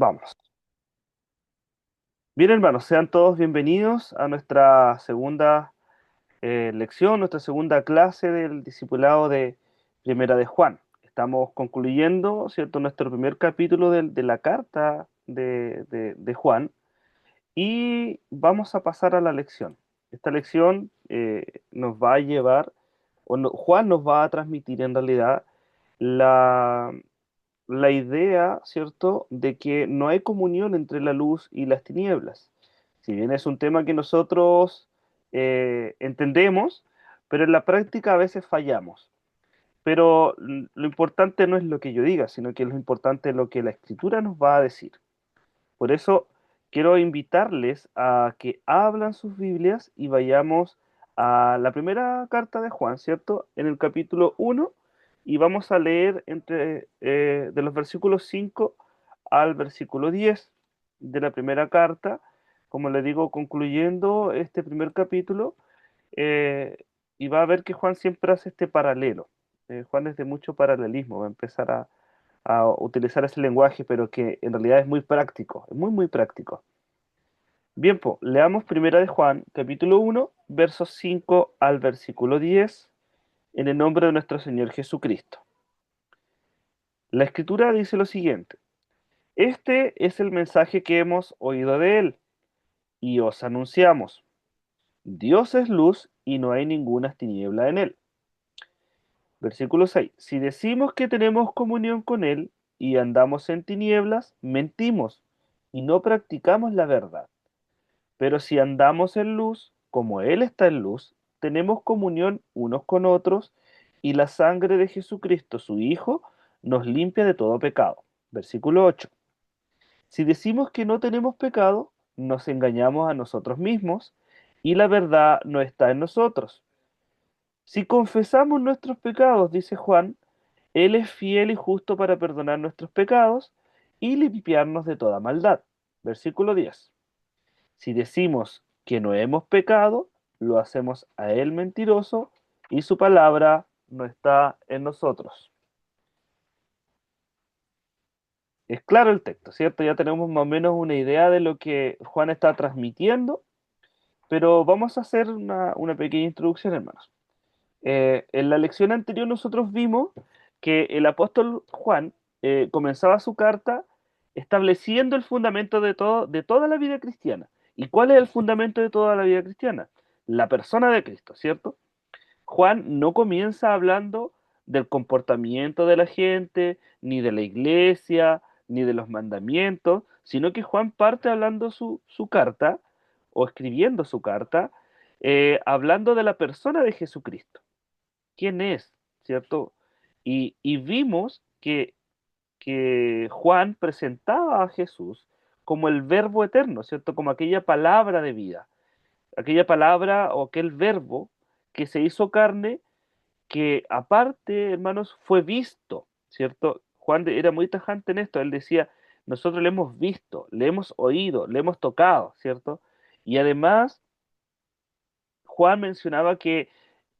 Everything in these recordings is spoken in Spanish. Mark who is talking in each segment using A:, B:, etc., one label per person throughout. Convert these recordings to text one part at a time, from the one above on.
A: Vamos. Bien, hermanos, sean todos bienvenidos a nuestra segunda lección, nuestra segunda clase del discipulado de Primera de Juan. Estamos concluyendo, ¿cierto?, nuestro primer capítulo de la carta de Juan y vamos a pasar a la lección. Esta lección nos va a llevar, Juan nos va a transmitir en realidad la, la idea, ¿cierto?, de que no hay comunión entre la luz y las tinieblas. Si bien es un tema que nosotros entendemos, pero en la práctica a veces fallamos. Pero lo importante no es lo que yo diga, sino que lo importante es lo que la Escritura nos va a decir. Por eso quiero invitarles a que abran sus Biblias y vayamos a la primera carta de Juan, ¿cierto? En el capítulo 1 y vamos a leer de los versículos 5 al versículo 10 de la primera carta, como le digo, concluyendo este primer capítulo, eh, y va a ver que Juan siempre hace este paralelo. Juan es de mucho paralelismo, va a empezar a utilizar ese lenguaje, pero que en realidad es muy práctico, es muy, muy práctico. Bien, pues, leamos Primera de Juan, capítulo 1, versos 5 al versículo 10, en el nombre de nuestro Señor Jesucristo. La Escritura dice lo siguiente: Este es el mensaje que hemos oído de Él y os anunciamos. Dios es luz y no hay ninguna tiniebla en Él. Versículo 6. Si decimos que tenemos comunión con Él y andamos en tinieblas, mentimos y no practicamos la verdad. Pero si andamos en luz, como Él está en luz, tenemos comunión unos con otros y la sangre de Jesucristo, su Hijo, nos limpia de todo pecado. Versículo 8. Si decimos que no tenemos pecado, nos engañamos a nosotros mismos y la verdad no está en nosotros. Si confesamos nuestros pecados, dice Juan, Él es fiel y justo para perdonar nuestros pecados y limpiarnos de toda maldad. Versículo 10. Si decimos que no hemos pecado, lo hacemos a Él mentiroso y su palabra no está en nosotros. Es claro el texto, ¿cierto? Ya tenemos más o menos una idea de lo que Juan está transmitiendo, pero vamos a hacer una pequeña introducción, hermanos. En la lección anterior nosotros vimos que el apóstol Juan comenzaba su carta estableciendo el fundamento de toda la vida cristiana. ¿Y cuál es el fundamento de toda la vida cristiana? La persona de Cristo, ¿cierto? Juan no comienza hablando del comportamiento de la gente, ni de la iglesia, ni de los mandamientos, sino que Juan parte hablando su carta, o escribiendo su carta, hablando de la persona de Jesucristo. ¿Quién es? ¿Cierto? Y vimos que Juan presentaba a Jesús como el verbo eterno, ¿cierto? Como aquella palabra de vida, aquella palabra o aquel verbo que se hizo carne, que aparte, hermanos, fue visto, ¿cierto? Era muy tajante en esto, él decía, nosotros le hemos visto, le hemos oído, le hemos tocado, ¿cierto? Y además, Juan mencionaba que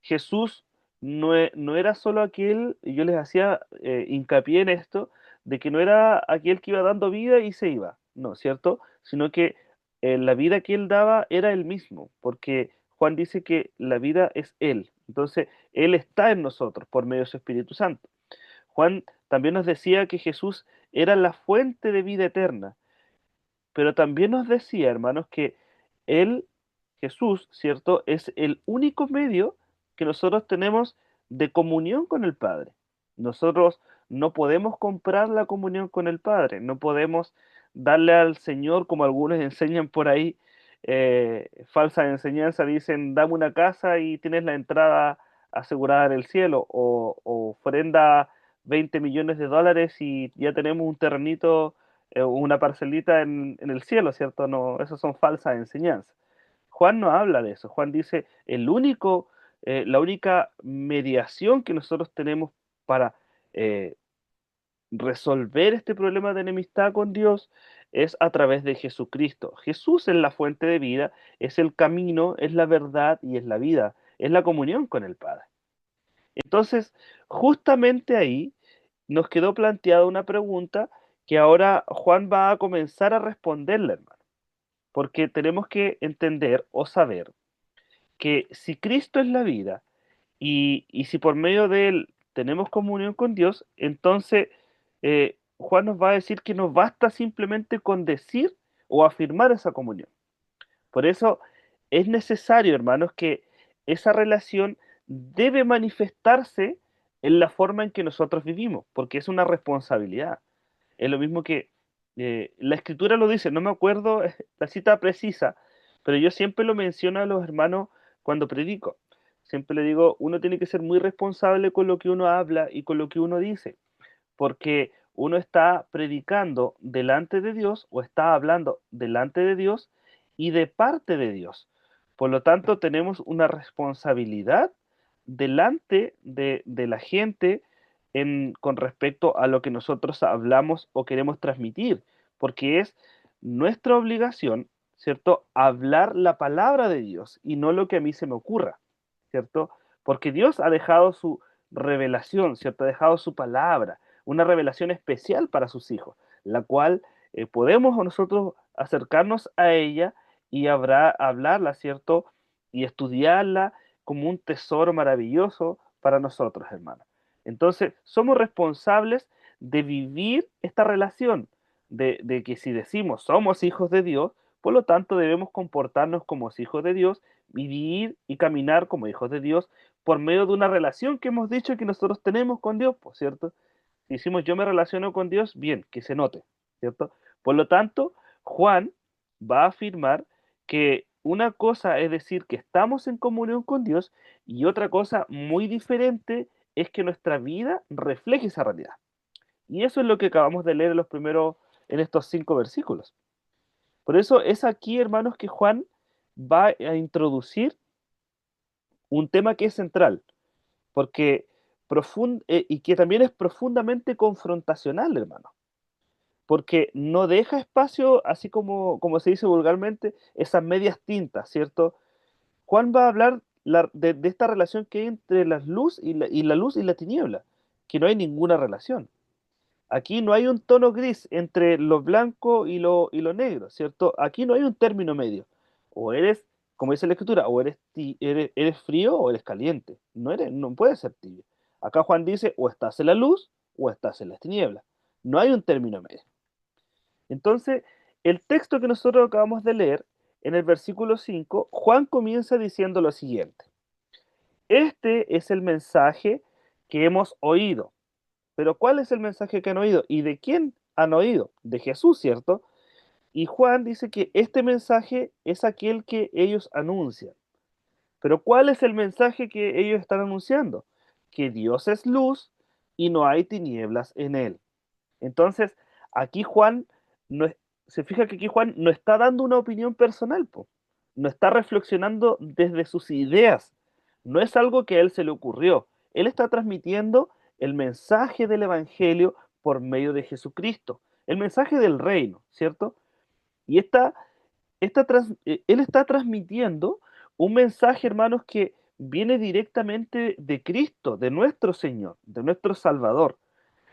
A: Jesús no era solo aquel, y yo les hacía hincapié en esto, de que no era aquel que iba dando vida y se iba, no, ¿cierto? Sino que la vida que él daba era él mismo, porque Juan dice que la vida es él, entonces él está en nosotros por medio de su Espíritu Santo. Juan también nos decía que Jesús era la fuente de vida eterna, pero también nos decía, hermanos, que Él, Jesús, ¿cierto? Es el único medio que nosotros tenemos de comunión con el Padre. Nosotros no podemos comprar la comunión con el Padre, no podemos darle al Señor, como algunos enseñan por ahí, falsa enseñanza, dicen, dame una casa y tienes la entrada asegurada en el cielo, o ofrenda 20 millones de dólares y ya tenemos un terrenito, una parcelita en el cielo, ¿cierto? No, esas son falsas enseñanzas. Juan no habla de eso. Juan dice, la única mediación que nosotros tenemos para eh, resolver este problema de enemistad con Dios es a través de Jesucristo. Jesús es la fuente de vida, es el camino, es la verdad y es la vida, es la comunión con el Padre. Entonces, justamente ahí nos quedó planteada una pregunta que ahora Juan va a comenzar a responderle, hermano, porque tenemos que entender o saber que si Cristo es la vida y si por medio de Él tenemos comunión con Dios, entonces Juan nos va a decir que no basta simplemente con decir o afirmar esa comunión. Por eso es necesario, hermanos, que esa relación debe manifestarse en la forma en que nosotros vivimos, porque es una responsabilidad. Es lo mismo que la escritura lo dice, no me acuerdo la cita precisa, pero yo siempre lo menciono a los hermanos cuando predico. Siempre le digo, uno tiene que ser muy responsable con lo que uno habla y con lo que uno dice, porque uno está predicando delante de Dios o está hablando delante de Dios y de parte de Dios. Por lo tanto, tenemos una responsabilidad delante de la gente con respecto a lo que nosotros hablamos o queremos transmitir, porque es nuestra obligación, ¿cierto?, hablar la palabra de Dios y no lo que a mí se me ocurra, ¿cierto? Porque Dios ha dejado su revelación, ¿cierto? Ha dejado su palabra, una revelación especial para sus hijos, la cual podemos nosotros acercarnos a ella y habrá, hablarla, ¿cierto? Y estudiarla como un tesoro maravilloso para nosotros, hermanos. Entonces, somos responsables de vivir esta relación, de que si decimos somos hijos de Dios, por lo tanto debemos comportarnos como hijos de Dios, vivir y caminar como hijos de Dios por medio de una relación que hemos dicho que nosotros tenemos con Dios, por cierto. Si decimos yo me relaciono con Dios, bien, que se note, ¿cierto? Por lo tanto, Juan va a afirmar que una cosa es decir que estamos en comunión con Dios y otra cosa muy diferente es que nuestra vida refleje esa realidad. Y eso es lo que acabamos de leer en los primeros, en estos 5 versículos. Por eso es aquí, hermanos, que Juan va a introducir un tema que es central, porque y que también es profundamente confrontacional, hermano, porque no deja espacio, así como se dice vulgarmente, esas medias tintas, ¿cierto? Juan va a hablar de esta relación que hay entre la luz y la luz y la tiniebla, que no hay ninguna relación. Aquí no hay un tono gris entre lo blanco y lo negro, ¿cierto? Aquí no hay un término medio. O eres, como dice la escritura, o eres frío o eres caliente. No puedes ser tibio. Acá Juan dice, o estás en la luz o estás en las tinieblas. No hay un término medio. Entonces, el texto que nosotros acabamos de leer, en el versículo 5, Juan comienza diciendo lo siguiente. Este es el mensaje que hemos oído. Pero ¿cuál es el mensaje que han oído? ¿Y de quién han oído? De Jesús, ¿cierto? Y Juan dice que este mensaje es aquel que ellos anuncian. Pero ¿cuál es el mensaje que ellos están anunciando? Que Dios es luz y no hay tinieblas en él. Entonces, aquí Juan, no es- se fija que aquí Juan no está dando una opinión personal, po. No está reflexionando desde sus ideas. No es algo que a él se le ocurrió. Él está transmitiendo el mensaje del Evangelio por medio de Jesucristo, el mensaje del reino, ¿cierto? Y él está transmitiendo un mensaje, hermanos, que viene directamente de Cristo, de nuestro Señor, de nuestro Salvador.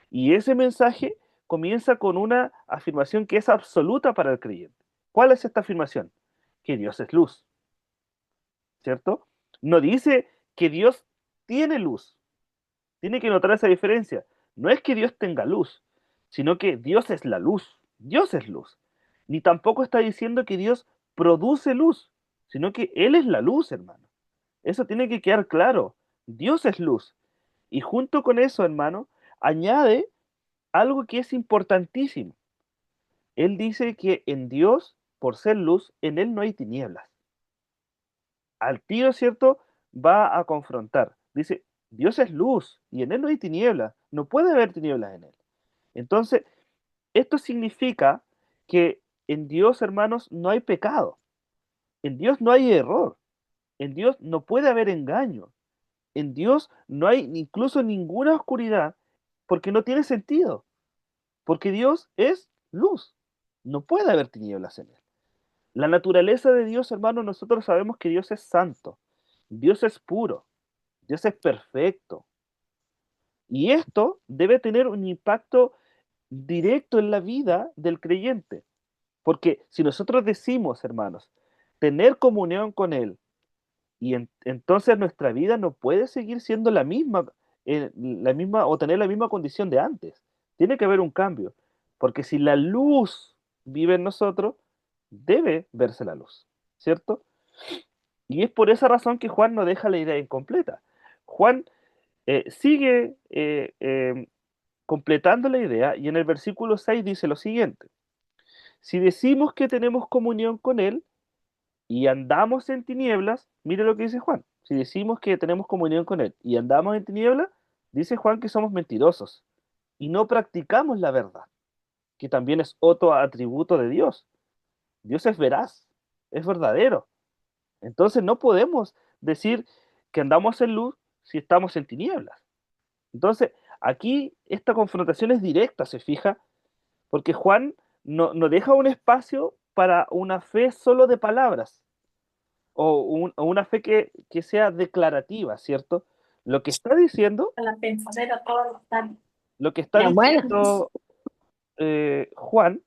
A: Y ese mensaje comienza con una afirmación que es absoluta para el creyente. ¿Cuál es esta afirmación? Que Dios es luz, ¿cierto? No dice que Dios tiene luz. Tiene que notar esa diferencia. No es que Dios tenga luz, sino que Dios es la luz. Dios es luz. Ni tampoco está diciendo que Dios produce luz, sino que Él es la luz, hermano. Eso tiene que quedar claro. Dios es luz. Y junto con eso, hermano, añade algo que es importantísimo. Él dice que en Dios, por ser luz, en Él no hay tinieblas. Al tiro, ¿cierto? Va a confrontar. Dice, Dios es luz y en Él no hay tinieblas. No puede haber tinieblas en Él. Entonces, esto significa que en Dios, hermanos, no hay pecado. En Dios no hay error. En Dios no puede haber engaño. En Dios no hay incluso ninguna oscuridad porque no tiene sentido. Porque Dios es luz. No puede haber tinieblas en Él. La naturaleza de Dios, hermano, nosotros sabemos que Dios es santo, Dios es puro, Dios es perfecto. Y esto debe tener un impacto directo en la vida del creyente. Porque si nosotros decimos, hermanos, tener comunión con Él, y entonces nuestra vida no puede seguir siendo la misma o tener la misma condición de antes. Tiene que haber un cambio. Porque si la luz vive en nosotros, debe verse la luz, ¿cierto? Y es por esa razón que Juan no deja la idea incompleta. Juan sigue completando la idea y en el versículo 6 dice lo siguiente: si decimos que tenemos comunión con Él y andamos en tinieblas, mire lo que dice Juan. Si decimos que tenemos comunión con Él y andamos en tinieblas, dice Juan que somos mentirosos y no practicamos la verdad, que también es otro atributo de Dios. Dios es veraz, es verdadero. Entonces no podemos decir que andamos en luz si estamos en tinieblas. Entonces, aquí esta confrontación es directa, se fija, porque Juan no deja un espacio para una fe solo de palabras o una fe que sea declarativa, ¿cierto? Lo que está diciendo,
B: A la pensadera todas las tardes.
A: lo que está
B: Ya, bueno,
A: diciendo Juan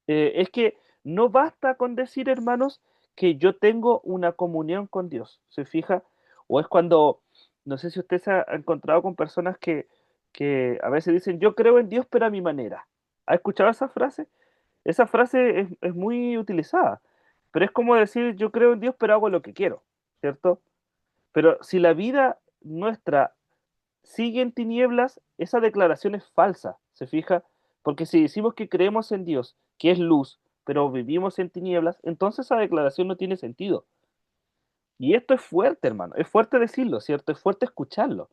A: es que no basta con decir, hermanos, que yo tengo una comunión con Dios. ¿Se fija? O es cuando, no sé si usted se ha encontrado con personas que a veces dicen, yo creo en Dios, pero a mi manera. ¿Ha escuchado esa frase? Esa frase es muy utilizada, pero es como decir, yo creo en Dios, pero hago lo que quiero, ¿cierto? Pero si la vida nuestra sigue en tinieblas, esa declaración es falsa, ¿se fija? Porque si decimos que creemos en Dios, que es luz, pero vivimos en tinieblas, entonces esa declaración no tiene sentido. Y esto es fuerte, hermano, es fuerte decirlo, ¿cierto? Es fuerte escucharlo,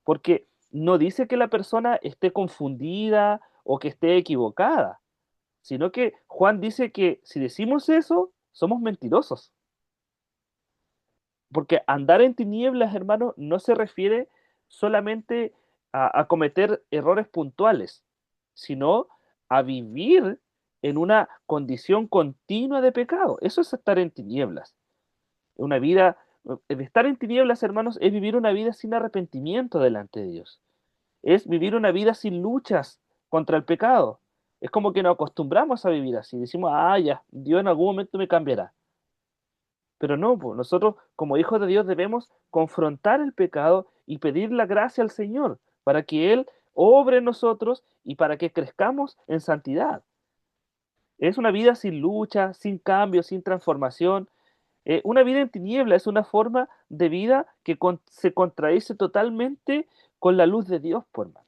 A: porque no dice que la persona esté confundida o que esté equivocada, sino que Juan dice que si decimos eso, somos mentirosos. Porque andar en tinieblas, hermano, no se refiere solamente a cometer errores puntuales, sino a vivir en una condición continua de pecado. Eso es estar en tinieblas. Una vida, de estar en tinieblas, hermanos, es vivir una vida sin arrepentimiento delante de Dios. Es vivir una vida sin luchas contra el pecado. Es como que nos acostumbramos a vivir así. Decimos, ah, ya, Dios en algún momento me cambiará. Pero no, pues, nosotros como hijos de Dios debemos confrontar el pecado y pedir la gracia al Señor para que Él obre en nosotros y para que crezcamos en santidad. Es una vida sin lucha, sin cambio, sin transformación. Una vida en tiniebla es una forma de vida que se contradice totalmente con la luz de Dios, por hermano.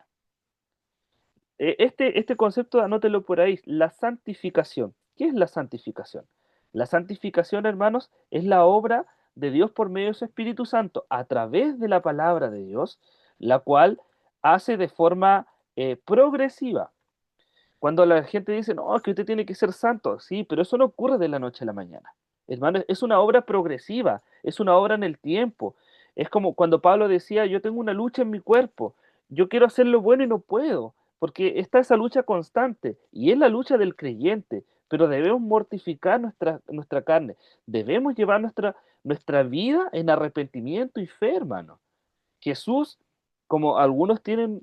A: Este concepto, anótelo por ahí, la santificación. ¿Qué es la santificación? La santificación, hermanos, es la obra de Dios por medio de su Espíritu Santo a través de la palabra de Dios, la cual hace de forma progresiva. Cuando la gente dice, no, es que usted tiene que ser santo, sí, pero eso no ocurre de la noche a la mañana. Hermano, es una obra progresiva, es una obra en el tiempo. Es como cuando Pablo decía, yo tengo una lucha en mi cuerpo, yo quiero hacer lo bueno y no puedo, porque está esa lucha constante y es la lucha del creyente, pero debemos mortificar nuestra carne, debemos llevar nuestra vida en arrepentimiento y fe, hermano. Jesús, como algunos tienen,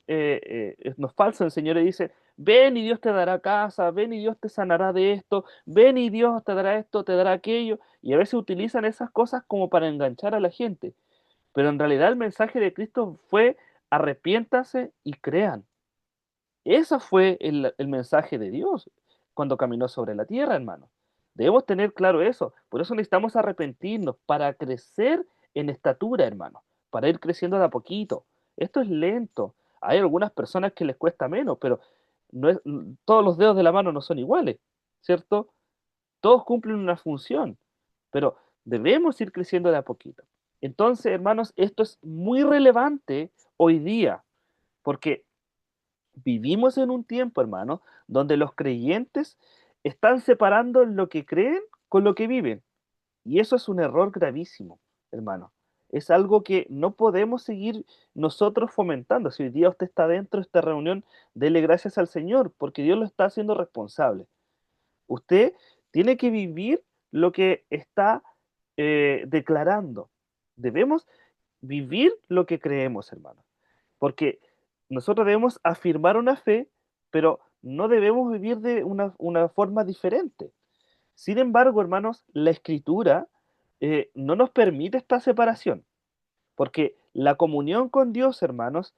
A: nos falsan, Señor, y dice, ven y Dios te dará casa, ven y Dios te sanará de esto, ven y Dios te dará esto, te dará aquello, y a veces utilizan esas cosas como para enganchar a la gente, pero en realidad el mensaje de Cristo fue arrepiéntase y crean. Ese fue el mensaje de Dios cuando caminó sobre la tierra, hermano. Debemos tener claro eso. Por eso necesitamos arrepentirnos para crecer en estatura, hermano. Para ir creciendo de a poquito. Esto es lento. Hay algunas personas que les cuesta menos, pero todos los dedos de la mano no son iguales, ¿cierto? Todos cumplen una función, pero debemos ir creciendo de a poquito. Entonces, hermanos, esto es muy relevante hoy día, porque vivimos en un tiempo, hermano, donde los creyentes están separando lo que creen con lo que viven. Y eso es un error gravísimo, hermano. Es algo que no podemos seguir nosotros fomentando. Si hoy día usted está dentro de esta reunión, dele gracias al Señor, porque Dios lo está haciendo responsable. Usted tiene que vivir lo que está declarando. Debemos vivir lo que creemos, hermano. Porque nosotros debemos afirmar una fe, pero no debemos vivir de una forma diferente. Sin embargo, hermanos, la Escritura no nos permite esta separación, porque la comunión con Dios, hermanos,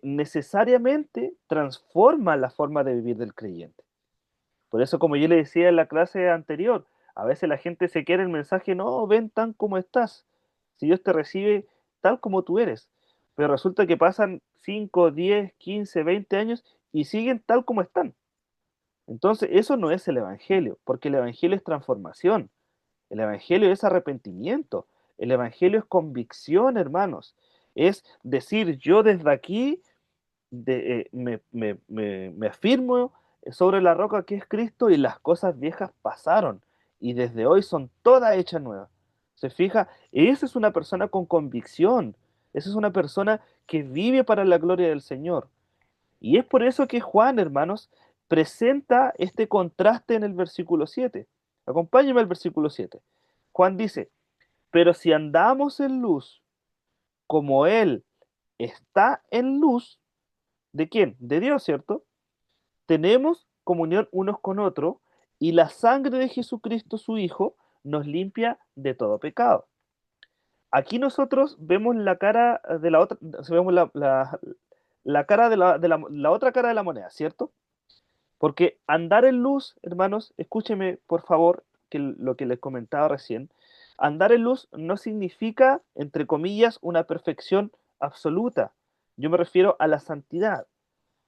A: necesariamente transforma la forma de vivir del creyente. Por eso, como yo le decía en la clase anterior, a veces la gente se quiere el mensaje, no, ven tan como estás, si Dios te recibe tal como tú eres. Pero resulta que pasan 5, 10, 15, 20 años y siguen tal como están. Entonces, eso no es el Evangelio, porque el Evangelio es transformación, el Evangelio es arrepentimiento, el Evangelio es convicción, hermanos. Es decir, yo desde aquí me afirmo sobre la roca que es Cristo y las cosas viejas pasaron y desde hoy son todas hechas nuevas. ¿Se fija? Esa es una persona con convicción, esa es una persona que vive para la gloria del Señor. Y es por eso que Juan, hermanos, presenta este contraste en el versículo 7. Acompáñenme al versículo 7. Juan dice, pero si andamos en luz, como Él está en luz, ¿de quién? De Dios, ¿cierto? Tenemos comunión unos con otros y la sangre de Jesucristo, su Hijo, nos limpia de todo pecado. Aquí nosotros vemos la cara de la otra, vemos la cara la otra cara de la moneda, ¿cierto? Porque andar en luz, hermanos, escúcheme por favor que lo que les comentaba recién, andar en luz no significa, entre comillas, una perfección absoluta. Yo me refiero a la santidad.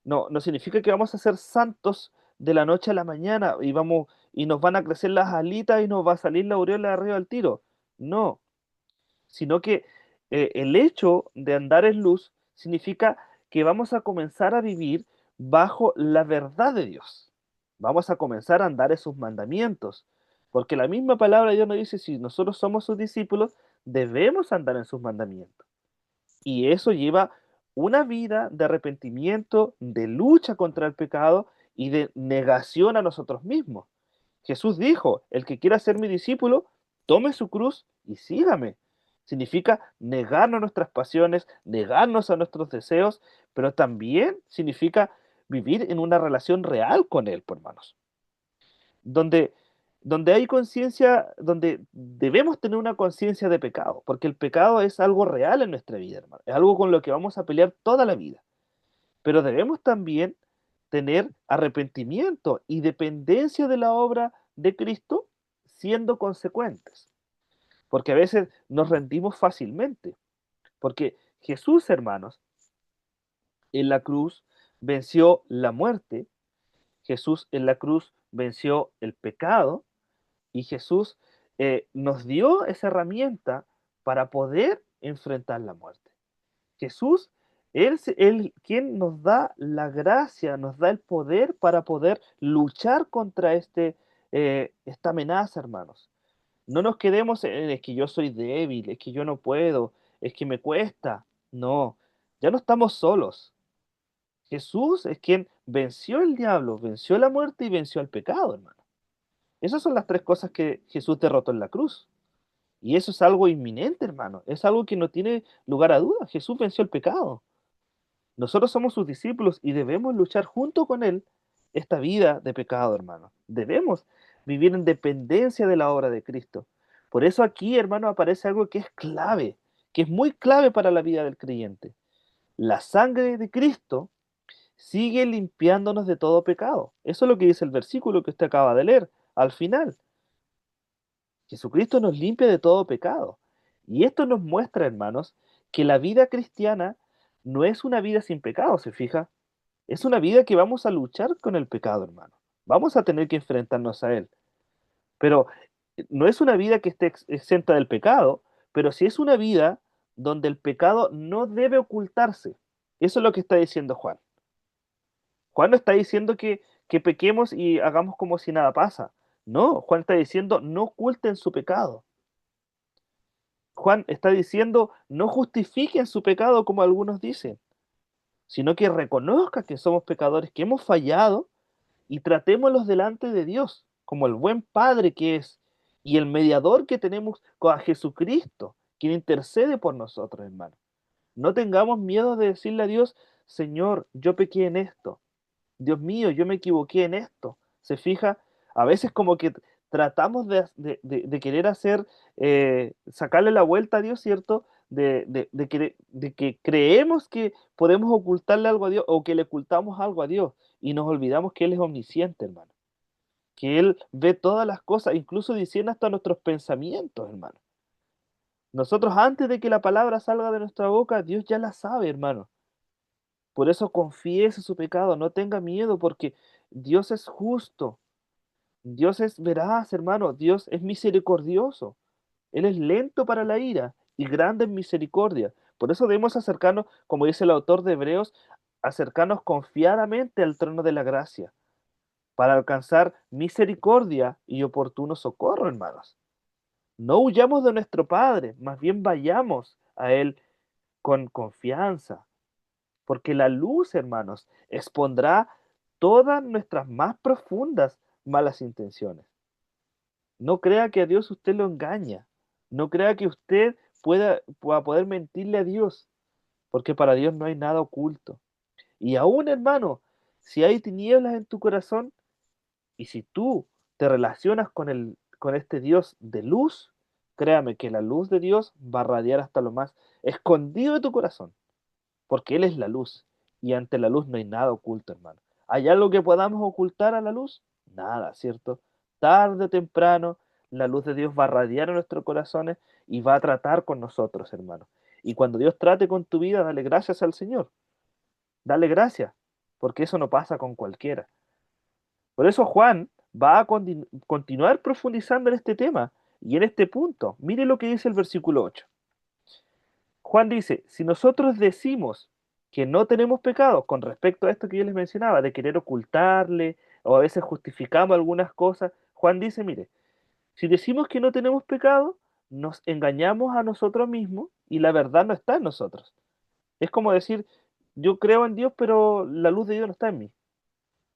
A: No, no significa que vamos a ser santos de la noche a la mañana y vamos y nos van a crecer las alitas y nos va a salir la aureola de arriba al tiro. No, sino que el hecho de andar en luz significa que vamos a comenzar a vivir bajo la verdad de Dios. Vamos a comenzar a andar en sus mandamientos, porque la misma palabra de Dios nos dice, si nosotros somos sus discípulos, debemos andar en sus mandamientos. Y eso lleva una vida de arrepentimiento, de lucha contra el pecado y de negación a nosotros mismos. Jesús dijo, el que quiera ser mi discípulo, tome su cruz y sígame. Significa negarnos a nuestras pasiones, negarnos a nuestros deseos, pero también significa vivir en una relación real con Él, por hermanos. Donde, donde hay conciencia, donde debemos tener una conciencia de pecado, porque el pecado es algo real en nuestra vida, hermano. Es algo con lo que vamos a pelear toda la vida. Pero debemos también tener arrepentimiento y dependencia de la obra de Cristo siendo consecuentes. Porque a veces nos rendimos fácilmente. Porque Jesús, hermanos, en la cruz venció la muerte, Jesús en la cruz venció el pecado y Jesús nos dio esa herramienta para poder enfrentar la muerte. Jesús, Él quien nos da la gracia, nos da el poder para poder luchar contra esta amenaza, hermanos. No nos quedemos en es que yo soy débil, es que yo no puedo, es que me cuesta. No, ya no estamos solos. Jesús es quien venció el diablo, venció la muerte y venció el pecado, hermano. Esas son las tres cosas que Jesús derrotó en la cruz. Y eso es algo inminente, hermano. Es algo que no tiene lugar a dudas. Jesús venció el pecado. Nosotros somos sus discípulos y debemos luchar junto con Él esta vida de pecado, hermano. Debemos vivir en dependencia de la obra de Cristo. Por eso aquí, hermano, aparece algo que es clave, que es muy clave para la vida del creyente. La sangre de Cristo sigue limpiándonos de todo pecado. Eso es lo que dice el versículo que usted acaba de leer al final. Jesucristo nos limpia de todo pecado. Y esto nos muestra, hermanos, que la vida cristiana no es una vida sin pecado, ¿se fija? Es una vida que vamos a luchar con el pecado, hermano. Vamos a tener que enfrentarnos a él. Pero no es una vida que esté exenta del pecado, pero sí es una vida donde el pecado no debe ocultarse. Eso es lo que está diciendo Juan. Juan no está diciendo que pequemos y hagamos como si nada pasa. No, Juan está diciendo no oculten su pecado. Juan está diciendo no justifiquen su pecado como algunos dicen, sino que reconozcan que somos pecadores, que hemos fallado y tratémoslos delante de Dios como el buen Padre que es y el mediador que tenemos con Jesucristo, quien intercede por nosotros, hermano. No tengamos miedo de decirle a Dios, Señor, yo pequé en esto. Dios mío, yo me equivoqué en esto. ¿Se fija? A veces como que tratamos de querer hacer, sacarle la vuelta a Dios, ¿cierto? De que creemos que podemos ocultarle algo a Dios o que le ocultamos algo a Dios y nos olvidamos que Él es omnisciente, hermano. Que Él ve todas las cosas, incluso diciendo hasta nuestros pensamientos, hermano. Nosotros antes de que la palabra salga de nuestra boca, Dios ya la sabe, hermano. Por eso confiese su pecado, no tenga miedo, porque Dios es justo, Dios es veraz, hermano, Dios es misericordioso, Él es lento para la ira y grande en misericordia. Por eso debemos acercarnos, como dice el autor de Hebreos, acercarnos confiadamente al trono de la gracia, para alcanzar misericordia y oportuno socorro, hermanos. No huyamos de nuestro Padre, más bien vayamos a Él con confianza, porque la luz, hermanos, expondrá todas nuestras más profundas malas intenciones. No crea que a Dios usted lo engaña. No crea que usted pueda poder mentirle a Dios, porque para Dios no hay nada oculto. Y aún, hermano, si hay tinieblas en tu corazón y si tú te relacionas con este Dios de luz, créame que la luz de Dios va a radiar hasta lo más escondido de tu corazón, porque Él es la luz y ante la luz no hay nada oculto, hermano. ¿Hay algo que podamos ocultar a la luz? Nada, ¿cierto? Tarde o temprano, la luz de Dios va a radiar en nuestros corazones y va a tratar con nosotros, hermano. Y cuando Dios trate con tu vida, dale gracias al Señor. Dale gracias, porque eso no pasa con cualquiera. Por eso Juan va a continuar profundizando en este tema y en este punto. Mire lo que dice el versículo 8. Juan dice, si nosotros decimos que no tenemos pecado con respecto a esto que yo les mencionaba, de querer ocultarle o a veces justificamos algunas cosas, Juan dice, mire, si decimos que no tenemos pecado, nos engañamos a nosotros mismos y la verdad no está en nosotros. Es como decir, yo creo en Dios, pero la luz de Dios no está en mí.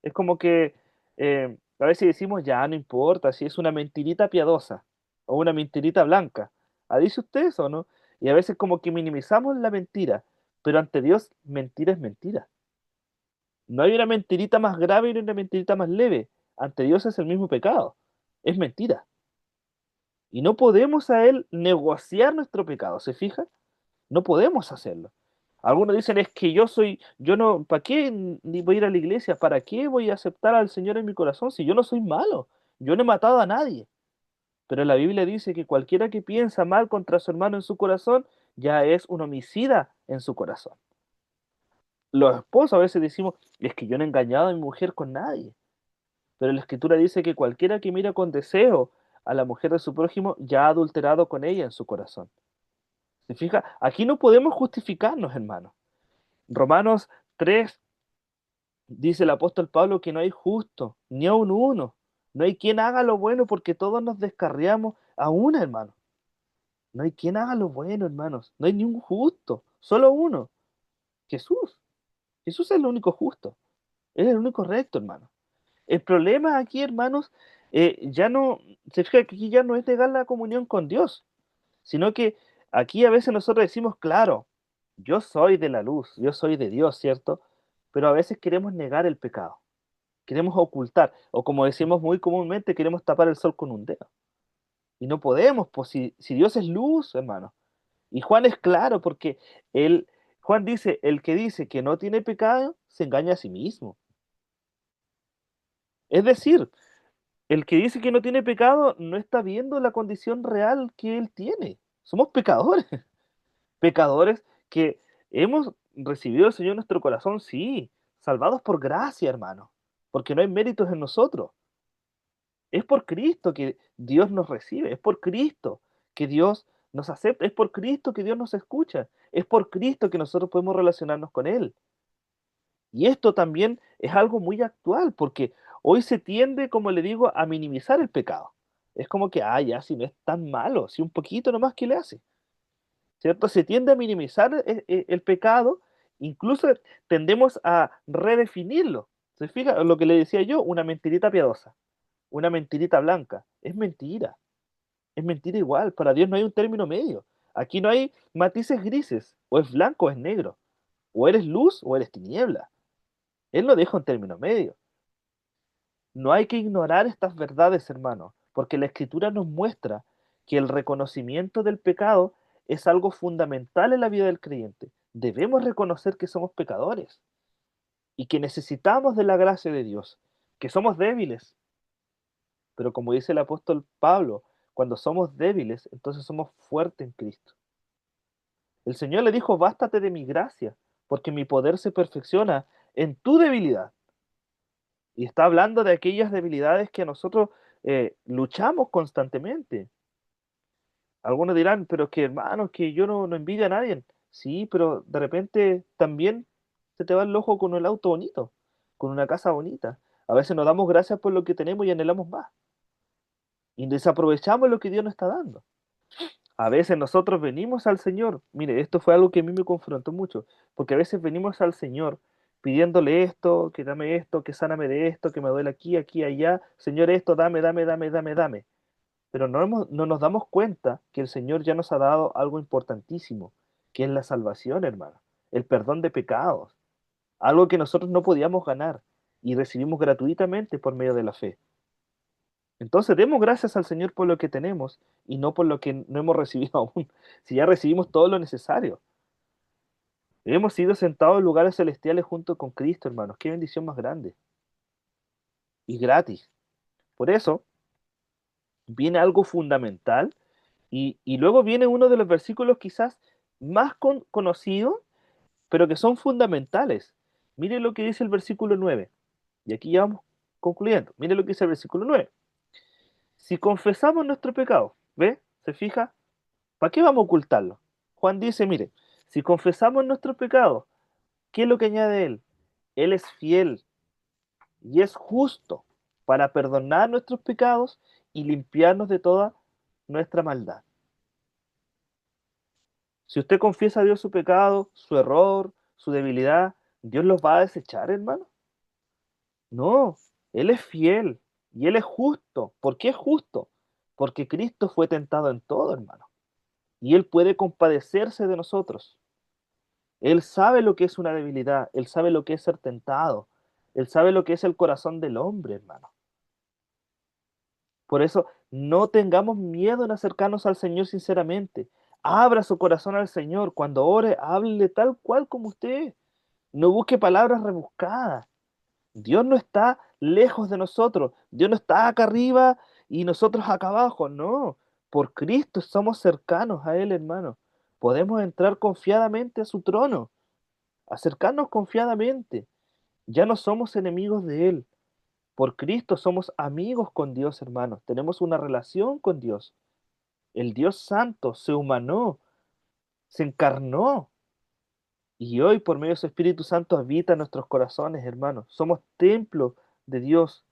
A: Es como que a veces decimos, ya no importa si es una mentirita piadosa o una mentirita blanca. ¿Ah, dice usted eso, no? Y a veces como que minimizamos la mentira, pero ante Dios mentira es mentira. No hay una mentirita más grave ni una mentirita más leve. Ante Dios es el mismo pecado. Es mentira. Y no podemos a Él negociar nuestro pecado, ¿se fija? No podemos hacerlo. Algunos dicen, es que yo no, ¿para qué ni voy a ir a la iglesia? ¿Para qué voy a aceptar al Señor en mi corazón si yo no soy malo? Yo no he matado a nadie. Pero la Biblia dice que cualquiera que piensa mal contra su hermano en su corazón ya es un homicida en su corazón. Los esposos a veces decimos, es que yo no he engañado a mi mujer con nadie. Pero la Escritura dice que cualquiera que mira con deseo a la mujer de su prójimo ya ha adulterado con ella en su corazón. ¿Se fija? Aquí no podemos justificarnos, hermano. Romanos 3 dice el apóstol Pablo que no hay justo, ni aun uno. No hay quien haga lo bueno porque todos nos descarriamos a una, hermano. No hay quien haga lo bueno, hermanos. No hay ni un justo, solo uno. Jesús. Jesús es el único justo. Él es el único recto, hermano. El problema aquí, hermanos, ya no, se fija que aquí ya no es negar la comunión con Dios, sino que aquí a veces nosotros decimos, claro, yo soy de la luz, yo soy de Dios, ¿cierto? Pero a veces queremos negar el pecado. Queremos ocultar, o como decimos muy comúnmente, queremos tapar el sol con un dedo. Y no podemos, pues si Dios es luz, hermano. Y Juan es claro, porque él, Juan dice, el que dice que no tiene pecado, se engaña a sí mismo. Es decir, el que dice que no tiene pecado no está viendo la condición real que él tiene. Somos pecadores, pecadores que hemos recibido al Señor en nuestro corazón, sí, salvados por gracia, hermano, porque no hay méritos en nosotros. Es por Cristo que Dios nos recibe, es por Cristo que Dios nos acepta, es por Cristo que Dios nos escucha, es por Cristo que nosotros podemos relacionarnos con Él. Y esto también es algo muy actual, porque hoy se tiende, como le digo, a minimizar el pecado. Es como que, ah, ya, si no es tan malo, si un poquito nomás que le hace, ¿cierto? Se tiende a minimizar el pecado, incluso tendemos a redefinirlo. ¿Se fija? Lo que le decía yo, una mentirita piadosa, una mentirita blanca. Es mentira igual. Para Dios no hay un término medio. Aquí no hay matices grises. O es blanco o es negro. O eres luz o eres tiniebla. Él lo deja en término medio. No hay que ignorar estas verdades, hermanos, porque la Escritura nos muestra que el reconocimiento del pecado es algo fundamental en la vida del creyente. Debemos reconocer que somos pecadores y que necesitamos de la gracia de Dios, que somos débiles. Pero como dice el apóstol Pablo, cuando somos débiles, entonces somos fuertes en Cristo. El Señor le dijo, bástate de mi gracia, porque mi poder se perfecciona en tu debilidad. Y está hablando de aquellas debilidades que nosotros luchamos constantemente. Algunos dirán, pero que hermano, que yo no envidio a nadie. Sí, pero de repente también se te va el ojo con el auto bonito, con una casa bonita. A veces nos damos gracias por lo que tenemos y anhelamos más. Y desaprovechamos lo que Dios nos está dando. A veces nosotros venimos al Señor. Mire, esto fue algo que a mí me confrontó mucho, porque a veces venimos al Señor pidiéndole esto, que dame esto, que sáname de esto, que me duele aquí, aquí, allá. Señor, esto, dame, dame, dame, dame, dame. Pero no nos damos cuenta que el Señor ya nos ha dado algo importantísimo, que es la salvación, hermano, el perdón de pecados, algo que nosotros no podíamos ganar y recibimos gratuitamente por medio de la fe. Entonces, demos gracias al Señor por lo que tenemos y no por lo que no hemos recibido aún, si ya recibimos todo lo necesario. Hemos sido sentados en lugares celestiales junto con Cristo, hermanos. Qué bendición más grande y gratis. Por eso, viene algo fundamental y luego viene uno de los versículos quizás más conocidos, pero que son fundamentales. Mire lo que dice el versículo 9. Y aquí ya vamos concluyendo. Mire lo que dice el versículo 9. Si confesamos nuestro pecado, ¿ve? ¿Se fija? ¿Para qué vamos a ocultarlo? Juan dice, mire, si confesamos nuestro pecado, ¿qué es lo que añade él? Él es fiel y es justo para perdonar nuestros pecados y limpiarnos de toda nuestra maldad. Si usted confiesa a Dios su pecado, su error, su debilidad, ¿Dios los va a desechar, hermano? No, Él es fiel y Él es justo. ¿Por qué es justo? Porque Cristo fue tentado en todo, hermano. Y Él puede compadecerse de nosotros. Él sabe lo que es una debilidad, Él sabe lo que es ser tentado, Él sabe lo que es el corazón del hombre, hermano. Por eso, no tengamos miedo en acercarnos al Señor sinceramente. Abra su corazón al Señor. Cuando ore, háblele tal cual como usted es. No busque palabras rebuscadas. Dios no está lejos de nosotros. Dios no está acá arriba y nosotros acá abajo. No. Por Cristo somos cercanos a Él, hermano. Podemos entrar confiadamente a su trono. Acercarnos confiadamente. Ya no somos enemigos de Él. Por Cristo somos amigos con Dios, hermanos. Tenemos una relación con Dios. El Dios Santo se humanó, se encarnó. Y hoy, por medio de su Espíritu Santo, habita en nuestros corazones, hermanos. Somos templo de Dios.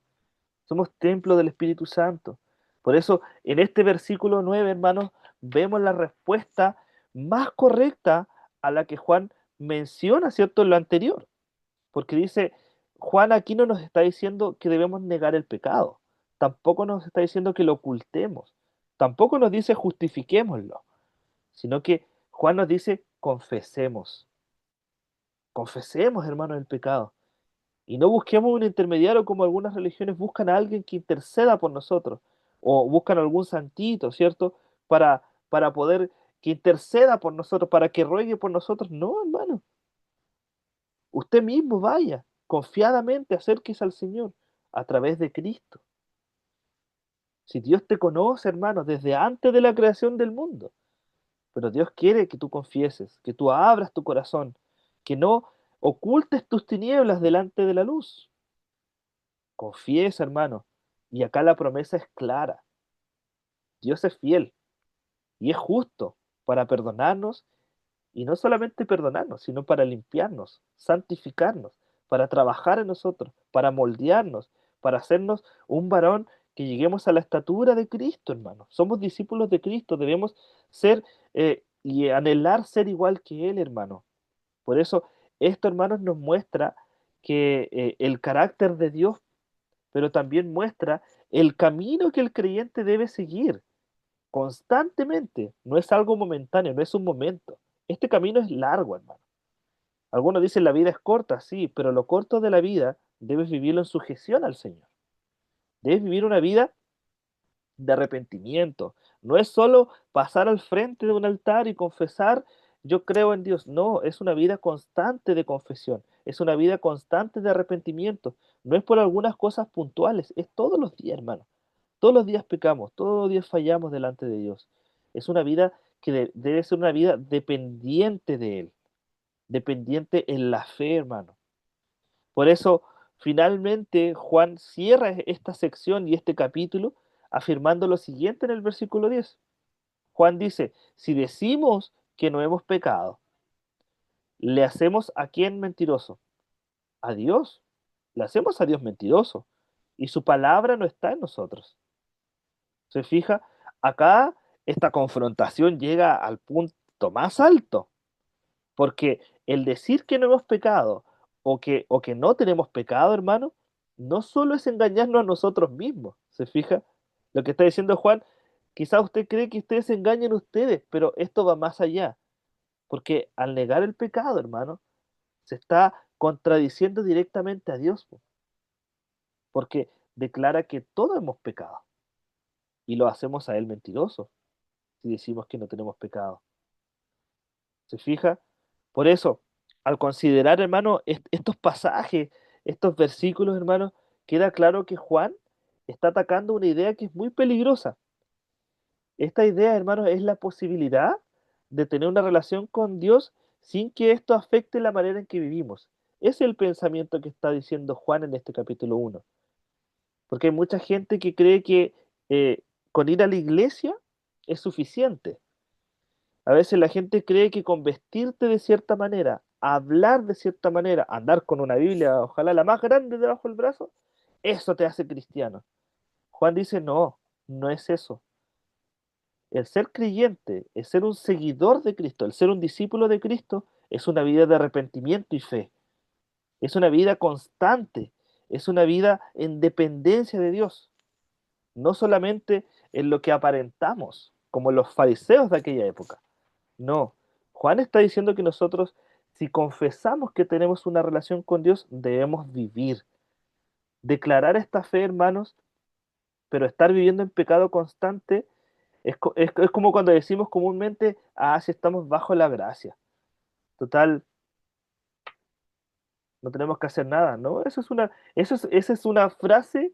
A: Somos templo del Espíritu Santo. Por eso, en este versículo 9, hermanos, vemos la respuesta más correcta a la que Juan menciona, ¿cierto?, en lo anterior. Porque dice, Juan aquí no nos está diciendo que debemos negar el pecado. Tampoco nos está diciendo que lo ocultemos. Tampoco nos dice justifiquémoslo. Sino que Juan nos dice confesemos. Confesemos, hermanos, el pecado. Y no busquemos un intermediario como algunas religiones buscan a alguien que interceda por nosotros. O buscan algún santito, ¿cierto? Para poder que interceda por nosotros, para que ruegue por nosotros. No, hermano. Usted mismo vaya, confiadamente acérquese al Señor a través de Cristo. Si Dios te conoce, hermano, desde antes de la creación del mundo, pero Dios quiere que tú confieses, que tú abras tu corazón, que no ocultes tus tinieblas delante de la luz. Confiesa, hermano. Y acá la promesa es clara. Dios es fiel y es justo para perdonarnos y no solamente perdonarnos, sino para limpiarnos, santificarnos, para trabajar en nosotros, para moldearnos, para hacernos un varón que lleguemos a la estatura de Cristo, hermano. Somos discípulos de Cristo, debemos ser y anhelar ser igual que Él, hermano. Por eso, esto, hermanos, nos muestra que el carácter de Dios, pero también muestra el camino que el creyente debe seguir constantemente. No es algo momentáneo, no es un momento. Este camino es largo, hermano. Algunos dicen la vida es corta, sí, pero lo corto de la vida debes vivirlo en sujeción al Señor. Debes vivir una vida de arrepentimiento. No es solo pasar al frente de un altar y confesar, yo creo en Dios. No, es una vida constante de confesión. Es una vida constante de arrepentimiento. No es por algunas cosas puntuales, es todos los días, hermano. Todos los días pecamos, todos los días fallamos delante de Dios. Es una vida que debe ser una vida dependiente de Él, dependiente en la fe, hermano. Por eso, finalmente, Juan cierra esta sección y este capítulo afirmando lo siguiente en el versículo 10. Juan dice, si decimos que no hemos pecado, ¿le hacemos a quién mentiroso? A Dios. Le hacemos a Dios mentiroso. Y su palabra no está en nosotros. ¿Se fija? Acá esta confrontación llega al punto más alto. Porque el decir que no hemos pecado o que no tenemos pecado, hermano, no solo es engañarnos a nosotros mismos, ¿se fija? Lo que está diciendo Juan, quizás usted cree que ustedes se engañan ustedes, pero esto va más allá, porque al negar el pecado, hermano, se está contradiciendo directamente a Dios, po, porque declara que todos hemos pecado y lo hacemos a Él mentiroso si decimos que no tenemos pecado. ¿Se fija? Por eso, al considerar, hermano, estos pasajes, estos versículos, hermano, queda claro que Juan está atacando una idea que es muy peligrosa. Esta idea, hermano, es la posibilidad de tener una relación con Dios sin que esto afecte la manera en que vivimos. Ese es el pensamiento que está diciendo Juan en este capítulo 1. Porque hay mucha gente que cree que eh, con ir a la iglesia es suficiente. A veces la gente cree que con vestirte de cierta manera, hablar de cierta manera, andar con una Biblia, ojalá la más grande debajo del brazo, eso te hace cristiano. Juan dice, no, no es eso. El ser creyente, el ser un seguidor de Cristo, el ser un discípulo de Cristo, es una vida de arrepentimiento y fe. Es una vida constante, es una vida en dependencia de Dios. No solamente en lo que aparentamos, como los fariseos de aquella época. No, Juan está diciendo que nosotros, si confesamos que tenemos una relación con Dios, debemos vivir, declarar esta fe, hermanos, pero estar viviendo en pecado constante es como cuando decimos comúnmente, ah, si estamos bajo la gracia. Total, no tenemos que hacer nada, ¿no? Esa es una frase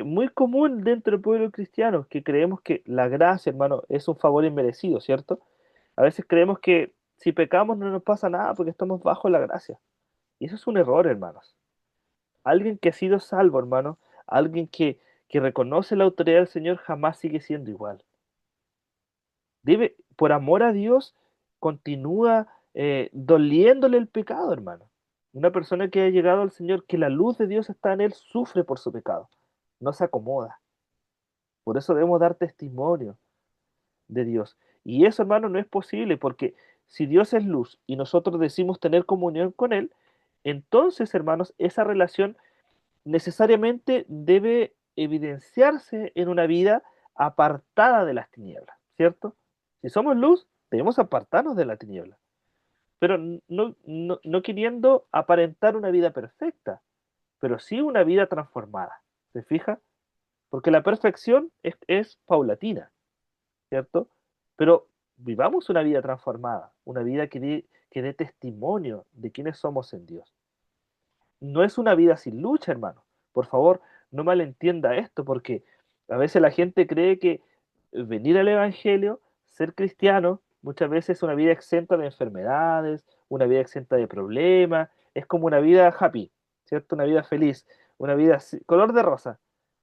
A: muy común dentro del pueblo cristiano, que creemos que la gracia, hermano, es un favor inmerecido, ¿cierto? A veces creemos que si pecamos no nos pasa nada porque estamos bajo la gracia. Y eso es un error, hermanos. Alguien que ha sido salvo, hermano, alguien que reconoce la autoridad del Señor jamás sigue siendo igual. Debe, por amor a Dios, continúa doliéndole el pecado, hermano. Una persona que ha llegado al Señor, que la luz de Dios está en él, sufre por su pecado. No se acomoda. Por eso debemos dar testimonio de Dios. Y eso, hermano, no es posible porque si Dios es luz y nosotros decimos tener comunión con Él, entonces, hermanos, esa relación necesariamente debe evidenciarse en una vida apartada de las tinieblas, ¿cierto? Si somos luz, debemos apartarnos de la tiniebla, pero no queriendo aparentar una vida perfecta, pero sí una vida transformada, ¿se fija? Porque la perfección es paulatina, ¿cierto? Pero vivamos una vida transformada, una vida que dé testimonio de quiénes somos en Dios. No es una vida sin lucha, hermano. Por favor, no malentienda esto, porque a veces la gente cree que venir al Evangelio, ser cristiano, muchas veces es una vida exenta de enfermedades, una vida exenta de problemas, es como una vida happy, ¿cierto? Una vida feliz, una vida color de rosa.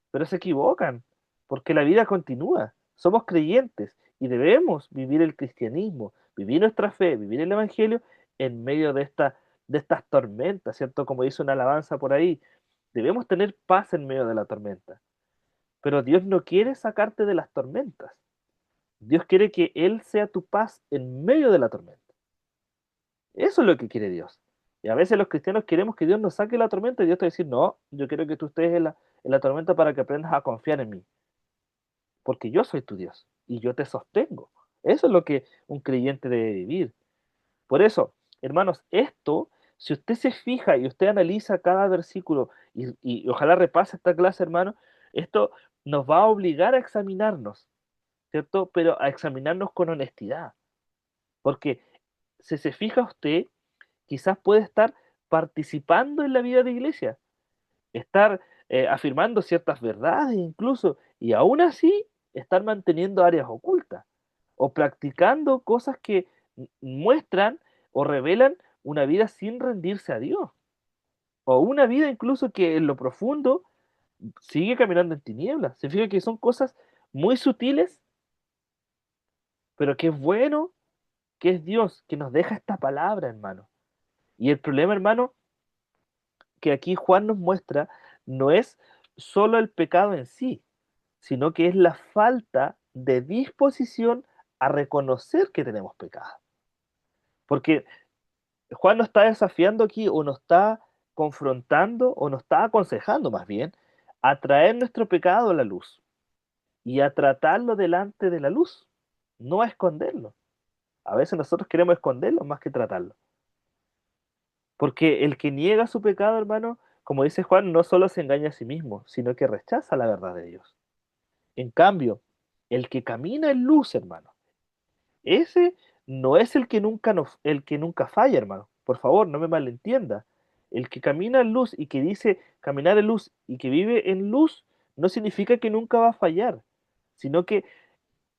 A: Pero se equivocan, porque la vida continúa. Somos creyentes y debemos vivir el cristianismo, vivir nuestra fe, vivir el Evangelio en medio de estas tormentas, ¿cierto? Como dice una alabanza por ahí, debemos tener paz en medio de la tormenta. Pero Dios no quiere sacarte de las tormentas. Dios quiere que Él sea tu paz en medio de la tormenta. Eso es lo que quiere Dios. Y a veces los cristianos queremos que Dios nos saque la tormenta y Dios te va a decir, no, yo quiero que tú estés en la tormenta para que aprendas a confiar en mí. Porque yo soy tu Dios y yo te sostengo. Eso es lo que un creyente debe vivir. Por eso, hermanos, esto Si usted se fija y usted analiza cada versículo y ojalá repase esta clase, hermano, esto nos va a obligar a examinarnos, ¿cierto? Pero a examinarnos con honestidad. Porque si se fija usted, quizás puede estar participando en la vida de iglesia, estar afirmando ciertas verdades incluso, y aún así estar manteniendo áreas ocultas o practicando cosas que muestran o revelan una vida sin rendirse a Dios, o una vida incluso que en lo profundo sigue caminando en tinieblas. Se fija que son cosas muy sutiles, pero que es bueno que es Dios que nos deja esta palabra, hermano. Y el problema, hermano, que aquí Juan nos muestra no es solo el pecado en sí, sino que es la falta de disposición a reconocer que tenemos pecado. Porque Juan nos está desafiando aquí o nos está confrontando o nos está aconsejando más bien a traer nuestro pecado a la luz y a tratarlo delante de la luz, no a esconderlo. A veces nosotros queremos esconderlo más que tratarlo. Porque el que niega su pecado, hermano, como dice Juan, no solo se engaña a sí mismo, sino que rechaza la verdad de Dios. En cambio, el que camina en luz, hermano, ese no es el que nunca falla, hermano. Por favor, no me malentienda. El que camina en luz y que dice caminar en luz y que vive en luz no significa que nunca va a fallar, sino que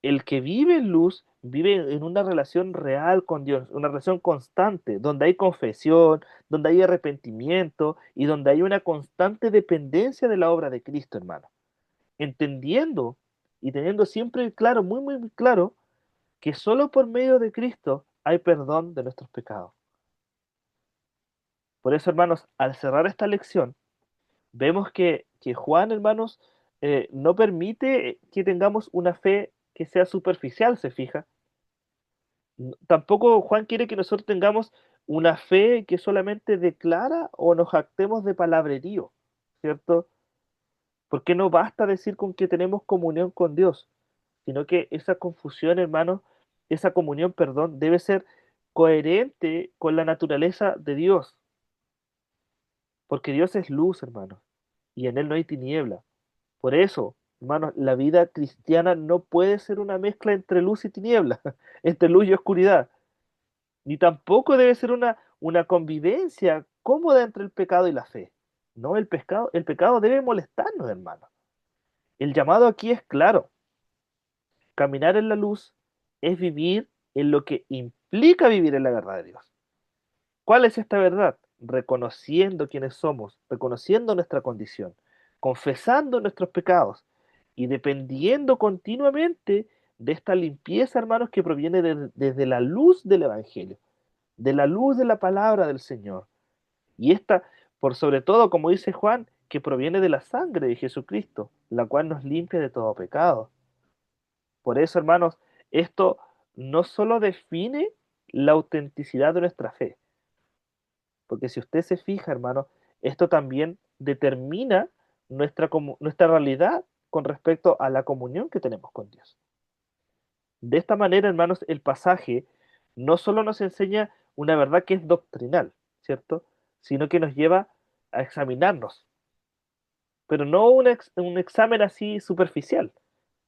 A: el que vive en luz vive en una relación real con Dios, una relación constante, donde hay confesión, donde hay arrepentimiento y donde hay una constante dependencia de la obra de Cristo, hermano. Entendiendo y teniendo siempre claro, muy, muy claro, que solo por medio de Cristo hay perdón de nuestros pecados. Por eso, hermanos, al cerrar esta lección, vemos que Juan, hermanos, no permite que tengamos una fe que sea superficial, se fija. Tampoco Juan quiere que nosotros tengamos una fe que solamente declara o nos jactemos de palabrerío, ¿cierto? Porque no basta decir con que tenemos comunión con Dios, sino que esa confusión, hermanos, esa comunión, perdón, debe ser coherente con la naturaleza de Dios, porque Dios es luz, hermanos, y en Él no hay tiniebla. Por eso, hermanos, la vida cristiana no puede ser una mezcla entre luz y tiniebla, entre luz y oscuridad, ni tampoco debe ser una convivencia cómoda entre el pecado y la fe. No, el pecado debe molestarnos, hermanos. El llamado aquí es claro. Caminar en la luz es vivir en lo que implica vivir en la verdad de Dios. ¿Cuál es esta verdad? Reconociendo quiénes somos, reconociendo nuestra condición, confesando nuestros pecados y dependiendo continuamente de esta limpieza, hermanos, que proviene desde la luz del Evangelio, de la luz de la palabra del Señor. Y esta, por sobre todo, como dice Juan, que proviene de la sangre de Jesucristo, la cual nos limpia de todo pecado. Por eso, hermanos, esto no solo define la autenticidad de nuestra fe, porque si usted se fija, hermano, esto también determina nuestra realidad con respecto a la comunión que tenemos con Dios. De esta manera, hermanos, el pasaje no solo nos enseña una verdad que es doctrinal, ¿cierto? Sino que nos lleva a examinarnos, pero no un examen así superficial.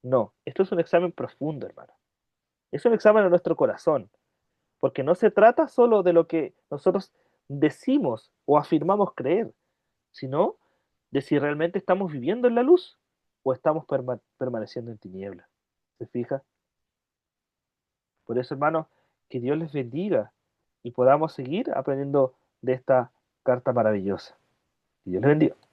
A: No, esto es un examen profundo, hermano. Es un examen a nuestro corazón, porque no se trata solo de lo que nosotros decimos o afirmamos creer, sino de si realmente estamos viviendo en la luz o estamos permaneciendo en tinieblas. ¿Se fija? Por eso, hermanos, que Dios les bendiga y podamos seguir aprendiendo de esta carta maravillosa. Que Dios les bendiga.